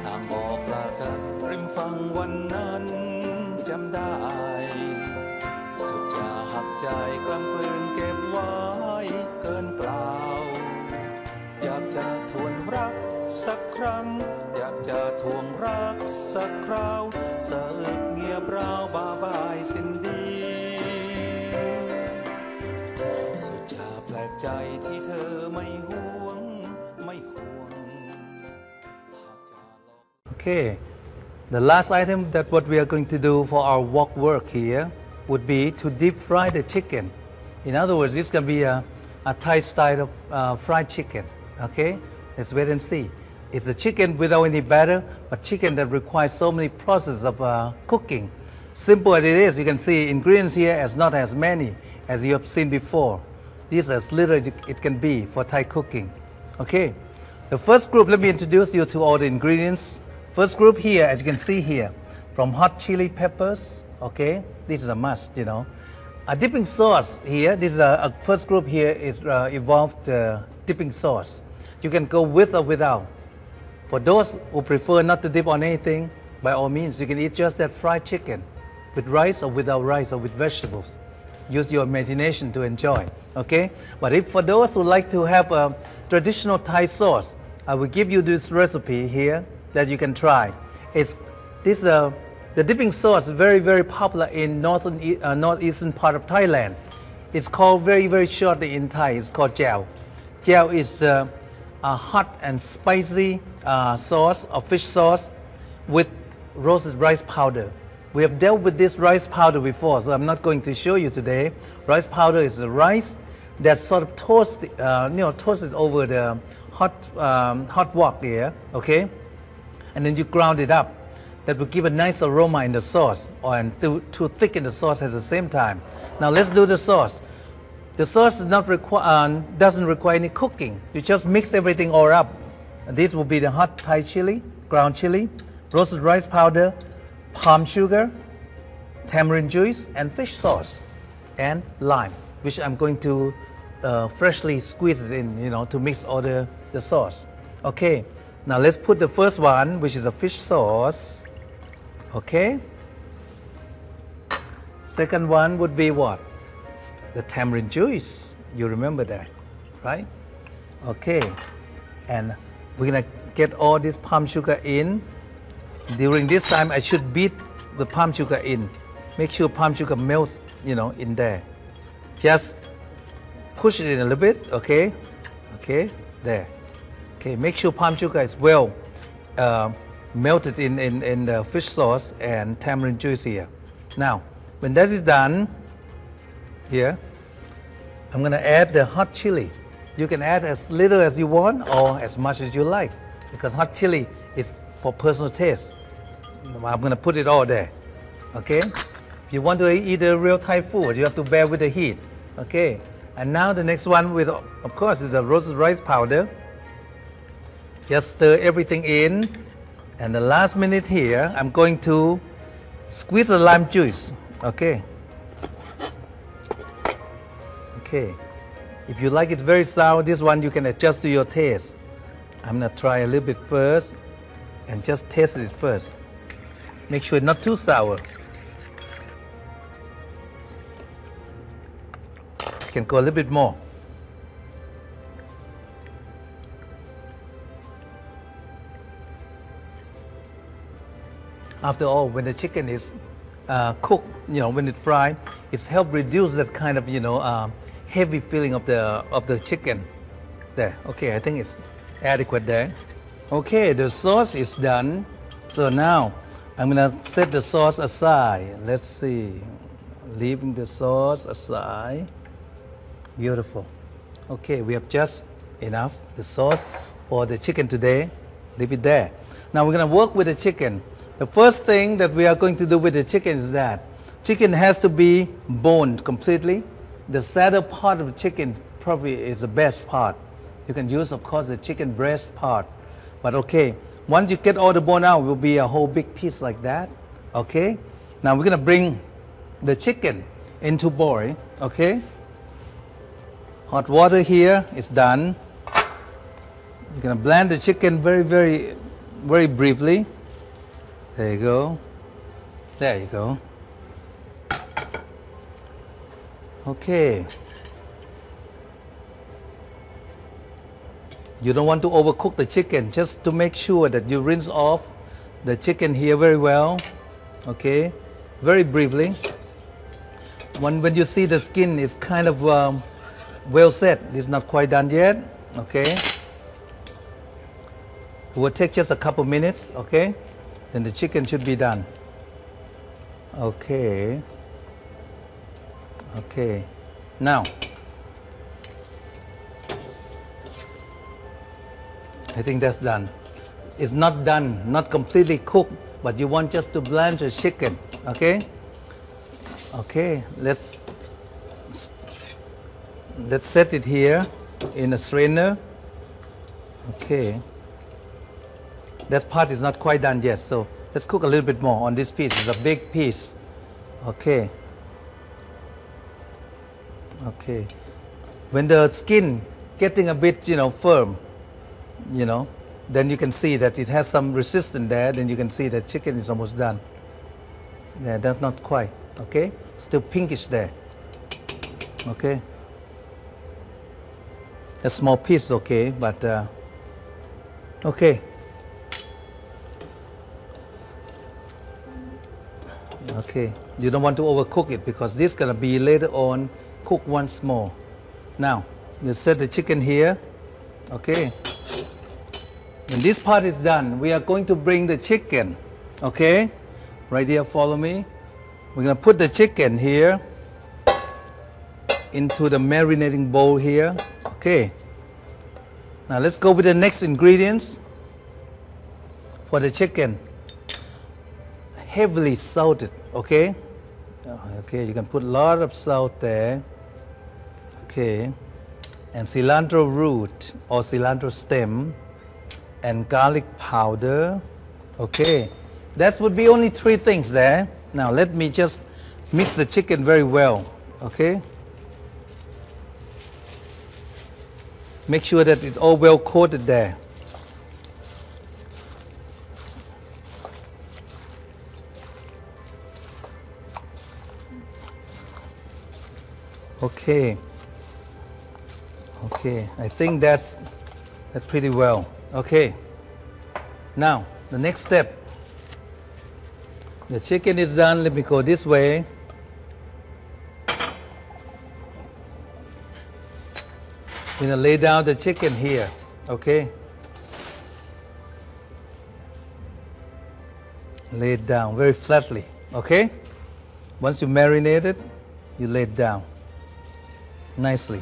ต่างบอกลากันริมฝั่งวันนั้นจำได้สุดจะหักใจกล้ำกลืนเก็บไว้เกินกล่าวอยากจะทวนรักสักครั้งอยากจะทวงรักสักคราวสะอึกเงียบราวบ้าบายสิ้นดีสุดจะแปลกใจที่เธอไม่ห่วงไม่ห่วง Okay, the last item that what we are going to do for our wok work here would be to deep fry the chicken. In other words, this can be a Thai style of fried chicken. Okay, let's wait and see. It's a chicken without any batter, but chicken that requires so many processes of cooking. Simple as it is, you can see ingredients here as not as many as you have seen before. This is as little as it can be for Thai cooking. Okay, the first group, let me introduce you to all the ingredients. First group here, as you can see here, from hot chili peppers, okay, this is a must, you know. A dipping sauce here, this is a first group here is involved dipping sauce. You can go with or without. For those who prefer not to dip on anything, by all means, you can eat just that fried chicken with rice or without rice or with vegetables. Use your imagination to enjoy, okay? But if for those who like to have a traditional Thai sauce, I will give you this recipe here that you can try. The dipping sauce is very, very popular in northeastern part of Thailand. It's called very, very shortly in Thai, it's called jiao. Jiao is a hot and spicy sauce, or fish sauce, with roasted rice powder. We have dealt with this rice powder before, so I'm not going to show you today. Rice powder is the rice that sort of toasted over the hot wok here, okay? And then you ground it up. That will give a nice aroma in the sauce, and to thicken the sauce at the same time. Now let's do the sauce. The sauce doesn't require any cooking. You just mix everything all up. And this will be the hot Thai chili, ground chili, roasted rice powder, palm sugar, tamarind juice, and fish sauce, and lime, which I'm going to freshly squeeze it in, you know, to mix all the sauce. Okay. Now let's put the first one, which is a fish sauce. Okay. Second one would be what? The tamarind juice. You remember that, right? Okay. And we're gonna get all this palm sugar in. During this time, I should beat the palm sugar in. Make sure palm sugar melts, you know, in there. Just push it in a little bit, okay? Okay, there. Okay, make sure palm sugar is well melted in the fish sauce and tamarind juice here. Now, when that is done, here, I'm going to add the hot chili. You can add as little as you want or as much as you like, because hot chili is for personal taste. I'm going to put it all there, okay? If you want to eat a real Thai food, you have to bear with the heat, okay? And now the next one, of course, is the roasted rice powder. Just stir everything in, and the last minute here, I'm going to squeeze the lime juice. Okay. Okay. If you like it very sour, this one you can adjust to your taste. I'm gonna try a little bit first, and just taste it first. Make sure it's not too sour. You can go a little bit more. After all, when the chicken is cooked, you know, when it's fried, it's helped reduce that kind of, you know, heavy feeling of the chicken. There, okay, I think it's adequate there. Okay, the sauce is done. So now I'm gonna set the sauce aside. Let's see, leaving the sauce aside. Beautiful. Okay, we have just enough the sauce for the chicken today. Leave it there. Now we're gonna work with the chicken. The first thing that we are going to do with the chicken is that chicken has to be boned completely. The saddle part of the chicken probably is the best part. You can use, of course, the chicken breast part. But okay, once you get all the bone out, it will be a whole big piece like that. Okay? Now we're going to bring the chicken into boil, okay? Hot water here is done. You're going to blend the chicken very briefly. There you go. There you go. Okay. You don't want to overcook the chicken, just to make sure that you rinse off the chicken here very well. Okay, very briefly. When you see the skin is kind of well set, it's not quite done yet. Okay, it will take just a couple minutes. Okay, then the chicken should be done. Okay. Okay, now I think that's done. It's not done, not completely cooked, but you want just to blanch the chicken. Okay. Okay, let's set it here in a strainer. Okay, that part is not quite done yet, so let's cook a little bit more on this piece. It's a big piece. Okay. Okay, when the skin getting a bit, firm, then you can see that it has some resistance there. Then you can see that chicken is almost done. Yeah, that's not quite. Okay, still pinkish there. Okay, a small piece, okay, but okay. Okay, you don't want to overcook it because this is gonna be later on. Cook once more. Now you set the chicken here. Okay, when this part is done, we are going to bring the chicken. Okay, right here, follow me. We're going to put the chicken here into the marinating bowl here. Okay, now let's go with the next ingredients for the chicken. Heavily salted. Okay, okay, you can put a lot of salt there. Okay, and cilantro root or cilantro stem and garlic powder. Okay, that would be only 3 things there. Now let me just mix the chicken very well. Okay, make sure that it's all well coated there. Okay. Okay, I think that's pretty well. Okay, now the next step. The chicken is done. Let me go this way. We're gonna lay down the chicken here. Okay, lay it down very flatly. Okay, once you marinate it, you lay it down nicely.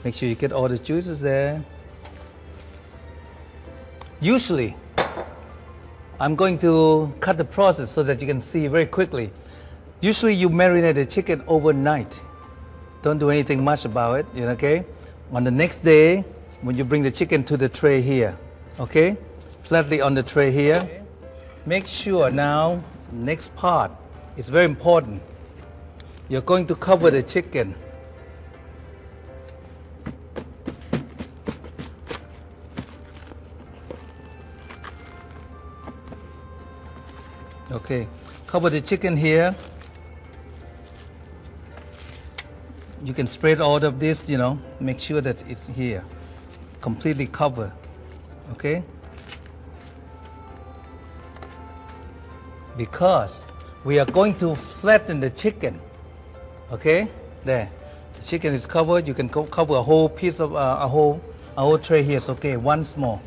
Make sure you get all the juices there. Usually, I'm going to cut the process so that you can see very quickly. Usually you marinate the chicken overnight. Don't do anything much about it, okay? On the next day, when you bring the chicken to the tray here, okay? Flatly on the tray here. Okay. Make sure now, next part is very important. You're going to cover the chicken. Okay, cover the chicken here. You can spread all of this, make sure that it's here. Completely cover, okay? Because we are going to flatten the chicken, okay? There, the chicken is covered. You can cover a whole piece of, a whole tray here. It's okay, once more.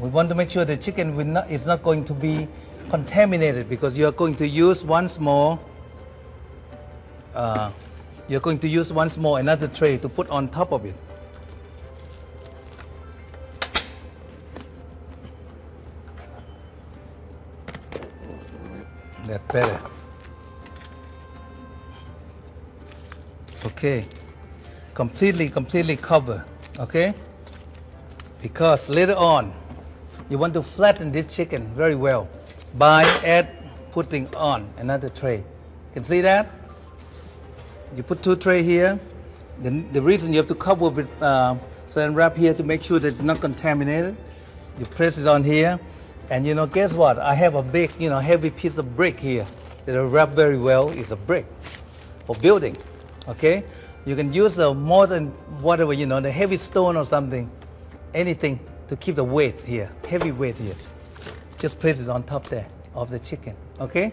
We want to make sure the chicken is not going to be contaminated because you are going to use once more. You're going to use once more another tray to put on top of it. That's better. Okay, completely cover. Okay, because later on you want to flatten this chicken very well by putting on another tray. You can see that? You put 2 trays here. The reason you have to cover with certain wrap here to make sure that it's not contaminated. You press it on here, and guess what? I have a big, heavy piece of brick here that I wrap very well. It's a brick for building. Okay, you can use more than whatever, the heavy stone or something, anything to keep the weight here, heavy weight here. Just place it on top there of the chicken. Okay,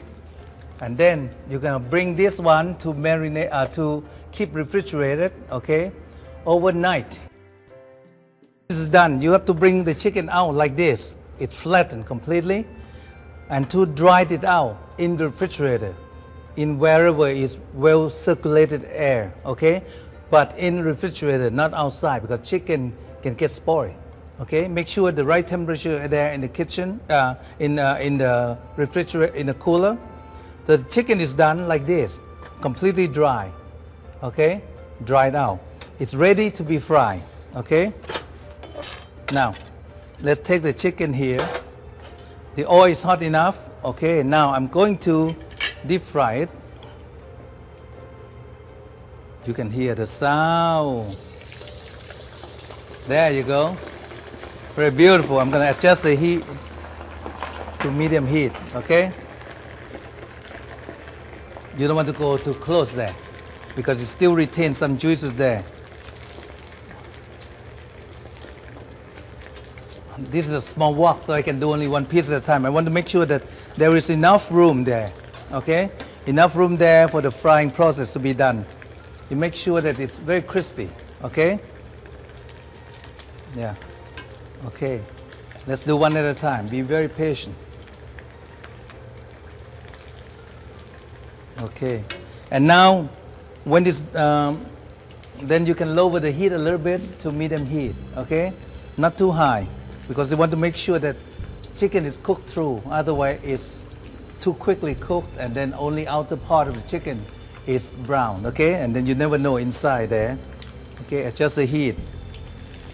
and then you're gonna bring this one to marinate, to keep refrigerated. Okay, overnight. This is done. You have to bring the chicken out like this. It's flattened completely, and to dry it out in the refrigerator, in wherever is well circulated air. Okay, but in the refrigerator, not outside, because chicken can get spoiled. Okay, make sure the right temperature there in the kitchen, in the refrigerator, in the cooler. The chicken is done like this, completely dry. Okay, dried out. It's ready to be fried. Okay. Now, let's take the chicken here. The oil is hot enough. Okay, now I'm going to deep fry it. You can hear the sound. There you go. Very beautiful. I'm going to adjust the heat to medium heat. Okay? You don't want to go too close there because it still retains some juices there. This is a small wok, so I can do only one piece at a time. I want to make sure that there is enough room there, okay? Enough room there for the frying process to be done. You make sure that it's very crispy, okay? Yeah, okay. Let's do one at a time. Be very patient. Okay, and now when this, then you can lower the heat a little bit to medium heat, okay? Not too high, because you want to make sure that chicken is cooked through. Otherwise, it's too quickly cooked, and then only outer part of the chicken is brown, okay? And then you never know inside there. Okay, adjust the heat.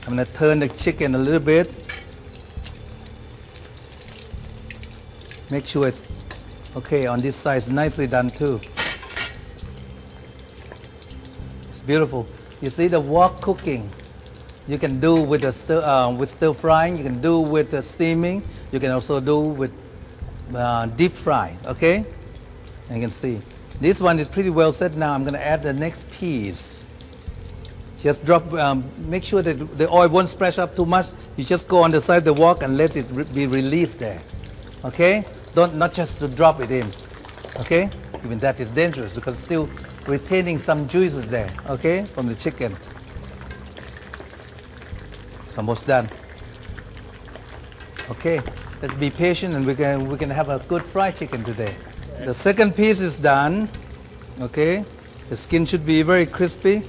I'm gonna turn the chicken a little bit. Make sure it's okay on this side. It's nicely done too. It's beautiful. You see the wok cooking. You can do with the stir frying. You can do with the steaming. You can also do with deep fry. Okay, and you can see this one is pretty well set. Now I'm going to add the next piece. Just drop. Make sure that the oil won't splash up too much. You just go on the side of the wok and let it be released there. Okay, not just to drop it in. Okay, even that is dangerous because it's still retaining some juices there. Okay, from the chicken. It's almost done. Okay, let's be patient and we can have a good fried chicken today. The second piece is done. Okay, the skin should be very crispy.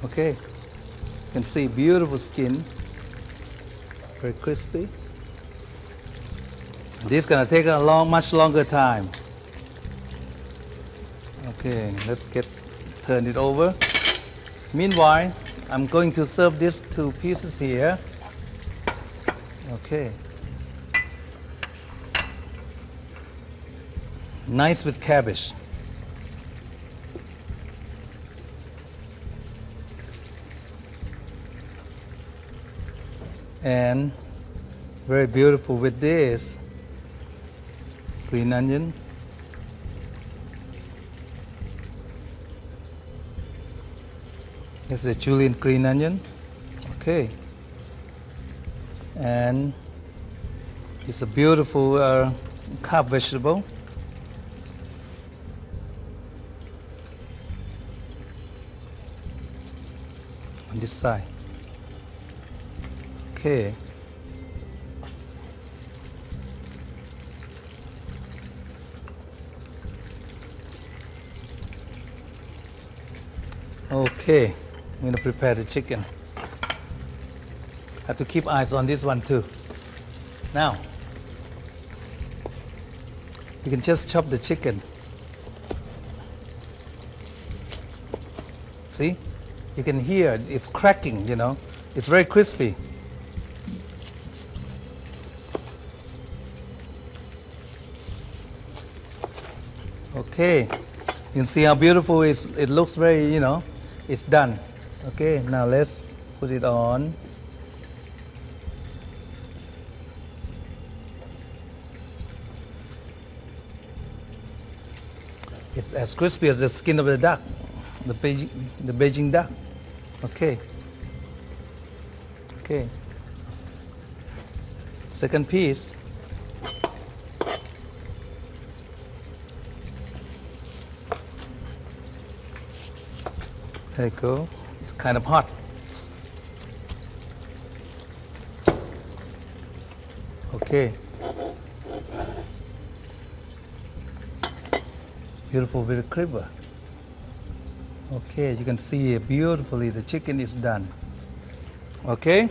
Okay, you can see beautiful skin, very crispy. This is gonna take a much longer time. Okay, let's turn it over. Meanwhile, I'm going to serve these 2 pieces here. Okay. Nice with cabbage. And very beautiful with this green onion. This is a julienne green onion. Okay. And it's a beautiful carb vegetable. On this side. Okay. Okay. I'm going to prepare the chicken. Have to keep eyes on this one too. Now, you can just chop the chicken. See? You can hear it's cracking, you know. It's very crispy. Okay, you can see how beautiful it looks. Very, it's done. Okay, now let's put it on. It's as crispy as the skin of the duck, the Beijing duck. Okay. Okay. Second piece. There you go. It's kind of hot. Okay. It's beautiful with the cleaver. Okay, you can see beautifully the chicken is done. Okay.